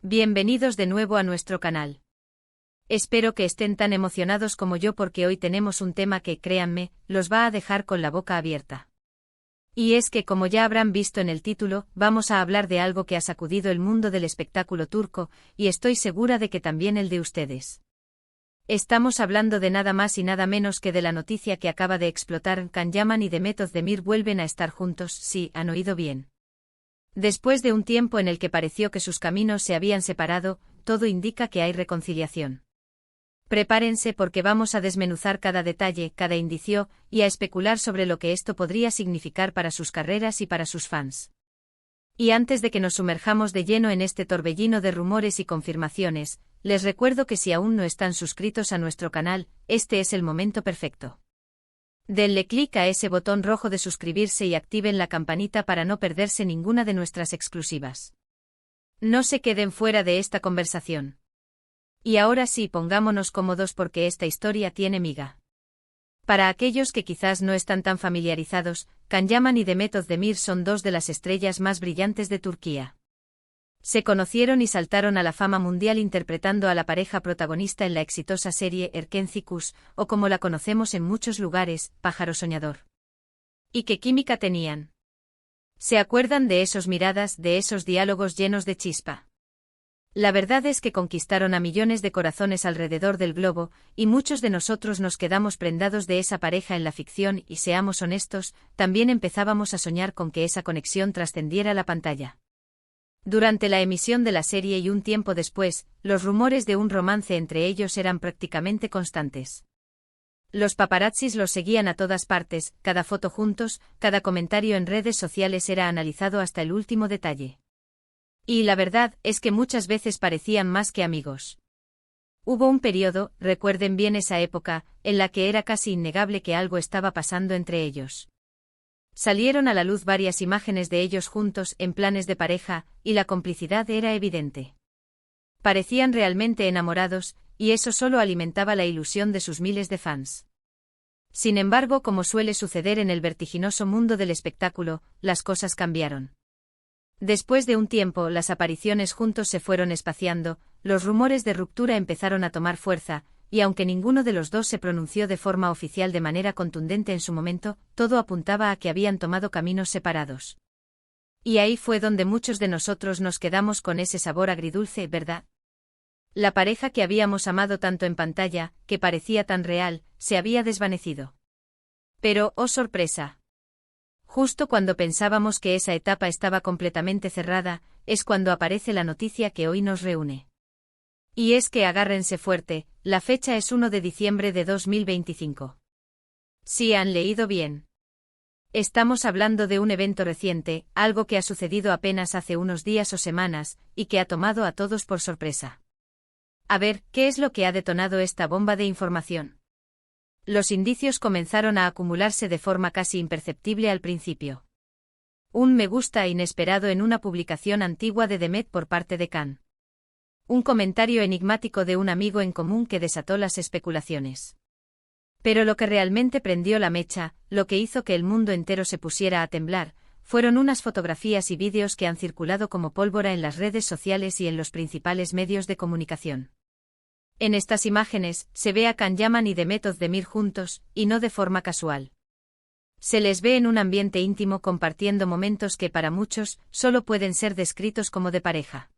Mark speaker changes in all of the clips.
Speaker 1: Bienvenidos de nuevo a nuestro canal. Espero que estén tan emocionados como yo porque hoy tenemos un tema que, créanme, los va a dejar con la boca abierta. Y es que, como ya habrán visto en el título, vamos a hablar de algo que ha sacudido el mundo del espectáculo turco, y estoy segura de que también el de ustedes. Estamos hablando de nada más y nada menos que de la noticia que acaba de explotar: Can Yaman y Demet Özdemir vuelven a estar juntos. Sí, han oído bien. Después de un tiempo en el que pareció que sus caminos se habían separado, todo indica que hay reconciliación. Prepárense porque vamos a desmenuzar cada detalle, cada indicio, y a especular sobre lo que esto podría significar para sus carreras y para sus fans. Y antes de que nos sumerjamos de lleno en este torbellino de rumores y confirmaciones, les recuerdo que si aún no están suscritos a nuestro canal, este es el momento perfecto. Denle clic a ese botón rojo de suscribirse y activen la campanita para no perderse ninguna de nuestras exclusivas. No se queden fuera de esta conversación. Y ahora sí, pongámonos cómodos porque esta historia tiene miga. Para aquellos que quizás no están tan familiarizados, Can Yaman y Demet Özdemir son dos de las estrellas más brillantes de Turquía. Se conocieron y saltaron a la fama mundial interpretando a la pareja protagonista en la exitosa serie Erkenci Kuş, o como la conocemos en muchos lugares, Pájaro Soñador. ¿Y qué química tenían? ¿Se acuerdan de esas miradas, de esos diálogos llenos de chispa? La verdad es que conquistaron a millones de corazones alrededor del globo, y muchos de nosotros nos quedamos prendados de esa pareja en la ficción y, seamos honestos, también empezábamos a soñar con que esa conexión trascendiera la pantalla. Durante la emisión de la serie y un tiempo después, los rumores de un romance entre ellos eran prácticamente constantes. Los paparazzis los seguían a todas partes, cada foto juntos, cada comentario en redes sociales era analizado hasta el último detalle. Y la verdad es que muchas veces parecían más que amigos. Hubo un periodo, recuerden bien esa época, en la que era casi innegable que algo estaba pasando entre ellos. Salieron a la luz varias imágenes de ellos juntos en planes de pareja, y la complicidad era evidente. Parecían realmente enamorados, y eso solo alimentaba la ilusión de sus miles de fans. Sin embargo, como suele suceder en el vertiginoso mundo del espectáculo, las cosas cambiaron. Después de un tiempo, las apariciones juntos se fueron espaciando, los rumores de ruptura empezaron a tomar fuerza, y aunque ninguno de los dos se pronunció de forma oficial de manera contundente en su momento, todo apuntaba a que habían tomado caminos separados. Y ahí fue donde muchos de nosotros nos quedamos con ese sabor agridulce, ¿verdad? La pareja que habíamos amado tanto en pantalla, que parecía tan real, se había desvanecido. Pero, ¡oh sorpresa! Justo cuando pensábamos que esa etapa estaba completamente cerrada, es cuando aparece la noticia que hoy nos reúne. Y es que agárrense fuerte, la fecha es 1 de diciembre de 2025. Sí, han leído bien. Estamos hablando de un evento reciente, algo que ha sucedido apenas hace unos días o semanas, y que ha tomado a todos por sorpresa. A ver, ¿qué es lo que ha detonado esta bomba de información? Los indicios comenzaron a acumularse de forma casi imperceptible al principio. Un me gusta inesperado en una publicación antigua de Demet por parte de Can. Un comentario enigmático de un amigo en común que desató las especulaciones. Pero lo que realmente prendió la mecha, lo que hizo que el mundo entero se pusiera a temblar, fueron unas fotografías y vídeos que han circulado como pólvora en las redes sociales y en los principales medios de comunicación. En estas imágenes, se ve a Can Yaman y Demet Özdemir juntos, y no de forma casual. Se les ve en un ambiente íntimo compartiendo momentos que para muchos, solo pueden ser descritos como de pareja.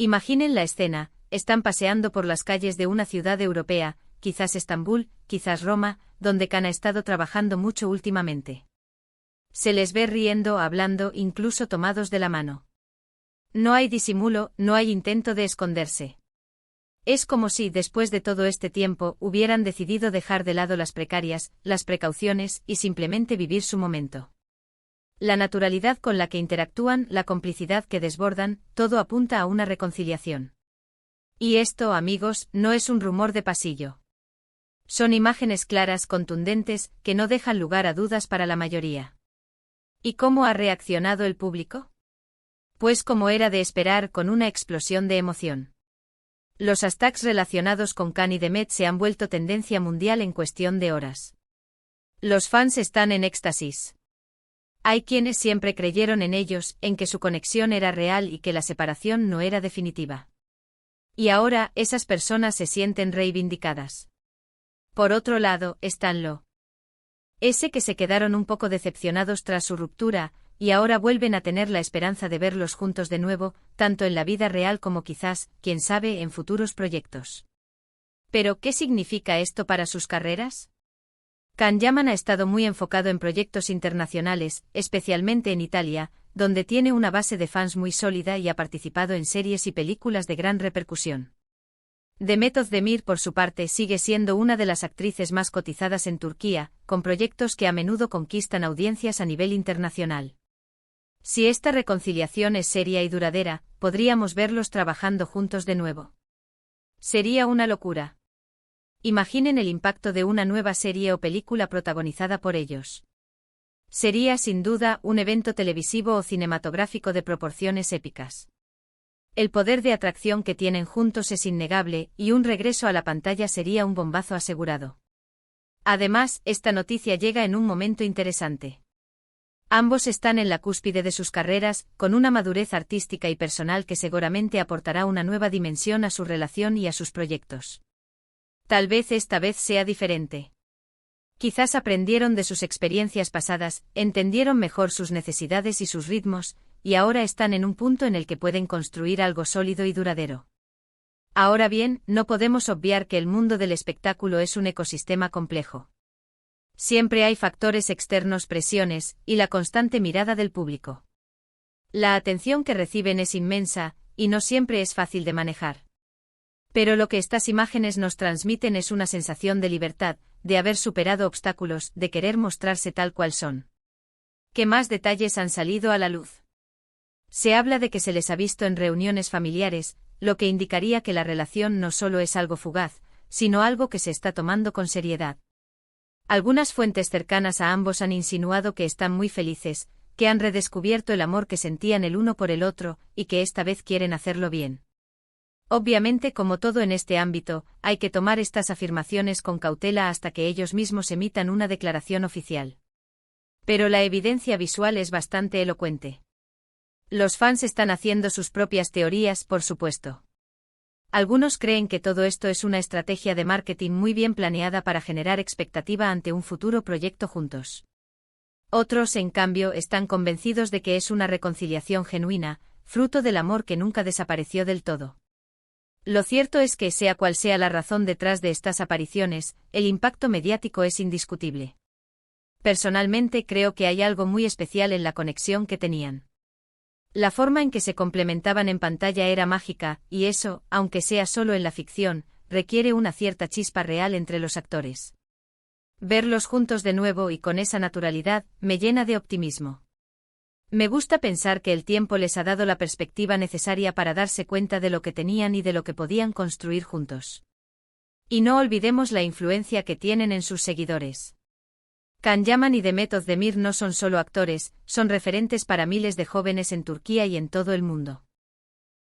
Speaker 1: Imaginen la escena, están paseando por las calles de una ciudad europea, quizás Estambul, quizás Roma, donde Can ha estado trabajando mucho últimamente. Se les ve riendo, hablando, incluso tomados de la mano. No hay disimulo, no hay intento de esconderse. Es como si, después de todo este tiempo, hubieran decidido dejar de lado las precarias, las precauciones, y simplemente vivir su momento. La naturalidad con la que interactúan, la complicidad que desbordan, todo apunta a una reconciliación. Y esto, amigos, no es un rumor de pasillo. Son imágenes claras, contundentes, que no dejan lugar a dudas para la mayoría. ¿Y cómo ha reaccionado el público? Pues como era de esperar, con una explosión de emoción. Los hashtags relacionados con Can y Demet se han vuelto tendencia mundial en cuestión de horas. Los fans están en éxtasis. Hay quienes siempre creyeron en ellos, en que su conexión era real y que la separación no era definitiva. Y ahora, esas personas se sienten reivindicadas. Por otro lado, están los que se quedaron un poco decepcionados tras su ruptura, y ahora vuelven a tener la esperanza de verlos juntos de nuevo, tanto en la vida real como quizás, quién sabe, en futuros proyectos. ¿Pero qué significa esto para sus carreras? Can Yaman ha estado muy enfocado en proyectos internacionales, especialmente en Italia, donde tiene una base de fans muy sólida y ha participado en series y películas de gran repercusión. Demet Özdemir, por su parte, sigue siendo una de las actrices más cotizadas en Turquía, con proyectos que a menudo conquistan audiencias a nivel internacional. Si esta reconciliación es seria y duradera, podríamos verlos trabajando juntos de nuevo. Sería una locura. Imaginen el impacto de una nueva serie o película protagonizada por ellos. Sería sin duda un evento televisivo o cinematográfico de proporciones épicas. El poder de atracción que tienen juntos es innegable, y un regreso a la pantalla sería un bombazo asegurado. Además, esta noticia llega en un momento interesante. Ambos están en la cúspide de sus carreras, con una madurez artística y personal que seguramente aportará una nueva dimensión a su relación y a sus proyectos. Tal vez esta vez sea diferente. Quizás aprendieron de sus experiencias pasadas, entendieron mejor sus necesidades y sus ritmos, y ahora están en un punto en el que pueden construir algo sólido y duradero. Ahora bien, no podemos obviar que el mundo del espectáculo es un ecosistema complejo. Siempre hay factores externos, presiones, y la constante mirada del público. La atención que reciben es inmensa, y no siempre es fácil de manejar. Pero lo que estas imágenes nos transmiten es una sensación de libertad, de haber superado obstáculos, de querer mostrarse tal cual son. ¿Qué más detalles han salido a la luz? Se habla de que se les ha visto en reuniones familiares, lo que indicaría que la relación no solo es algo fugaz, sino algo que se está tomando con seriedad. Algunas fuentes cercanas a ambos han insinuado que están muy felices, que han redescubierto el amor que sentían el uno por el otro, y que esta vez quieren hacerlo bien. Obviamente, como todo en este ámbito, hay que tomar estas afirmaciones con cautela hasta que ellos mismos emitan una declaración oficial. Pero la evidencia visual es bastante elocuente. Los fans están haciendo sus propias teorías, por supuesto. Algunos creen que todo esto es una estrategia de marketing muy bien planeada para generar expectativa ante un futuro proyecto juntos. Otros, en cambio, están convencidos de que es una reconciliación genuina, fruto del amor que nunca desapareció del todo. Lo cierto es que, sea cual sea la razón detrás de estas apariciones, el impacto mediático es indiscutible. Personalmente creo que hay algo muy especial en la conexión que tenían. La forma en que se complementaban en pantalla era mágica, y eso, aunque sea solo en la ficción, requiere una cierta chispa real entre los actores. Verlos juntos de nuevo y con esa naturalidad, me llena de optimismo. Me gusta pensar que el tiempo les ha dado la perspectiva necesaria para darse cuenta de lo que tenían y de lo que podían construir juntos. Y no olvidemos la influencia que tienen en sus seguidores. Can Yaman y Demet Özdemir no son solo actores, son referentes para miles de jóvenes en Turquía y en todo el mundo.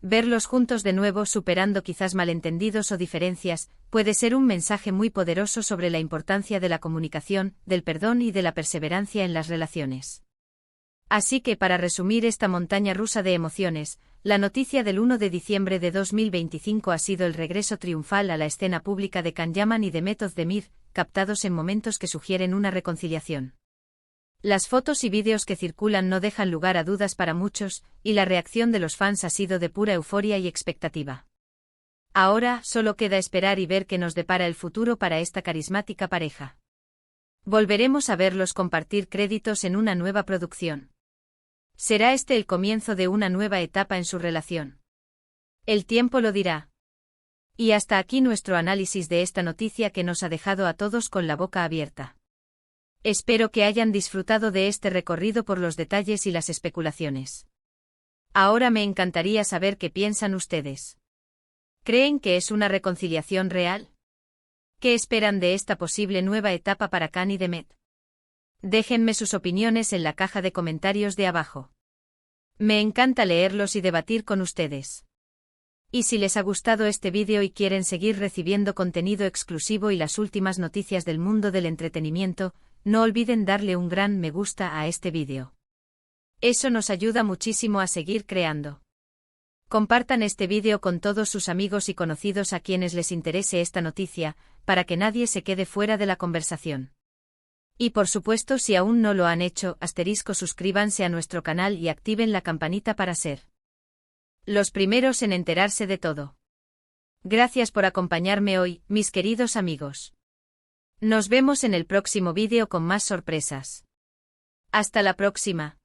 Speaker 1: Verlos juntos de nuevo, superando quizás malentendidos o diferencias, puede ser un mensaje muy poderoso sobre la importancia de la comunicación, del perdón y de la perseverancia en las relaciones. Así que, para resumir esta montaña rusa de emociones, la noticia del 1 de diciembre de 2025 ha sido el regreso triunfal a la escena pública de Can Yaman y Demet Özdemir, captados en momentos que sugieren una reconciliación. Las fotos y vídeos que circulan no dejan lugar a dudas para muchos, y la reacción de los fans ha sido de pura euforia y expectativa. Ahora, solo queda esperar y ver qué nos depara el futuro para esta carismática pareja. Volveremos a verlos compartir créditos en una nueva producción. ¿Será este el comienzo de una nueva etapa en su relación? El tiempo lo dirá. Y hasta aquí nuestro análisis de esta noticia que nos ha dejado a todos con la boca abierta. Espero que hayan disfrutado de este recorrido por los detalles y las especulaciones. Ahora me encantaría saber qué piensan ustedes. ¿Creen que es una reconciliación real? ¿Qué esperan de esta posible nueva etapa para Can y Demet? Déjenme sus opiniones en la caja de comentarios de abajo. Me encanta leerlos y debatir con ustedes. Y si les ha gustado este vídeo y quieren seguir recibiendo contenido exclusivo y las últimas noticias del mundo del entretenimiento, no olviden darle un gran me gusta a este vídeo. Eso nos ayuda muchísimo a seguir creando. Compartan este vídeo con todos sus amigos y conocidos a quienes les interese esta noticia, para que nadie se quede fuera de la conversación. Y por supuesto, si aún no lo han hecho, suscríbanse a nuestro canal y activen la campanita para ser los primeros en enterarse de todo. Gracias por acompañarme hoy, mis queridos amigos. Nos vemos en el próximo vídeo con más sorpresas. Hasta la próxima.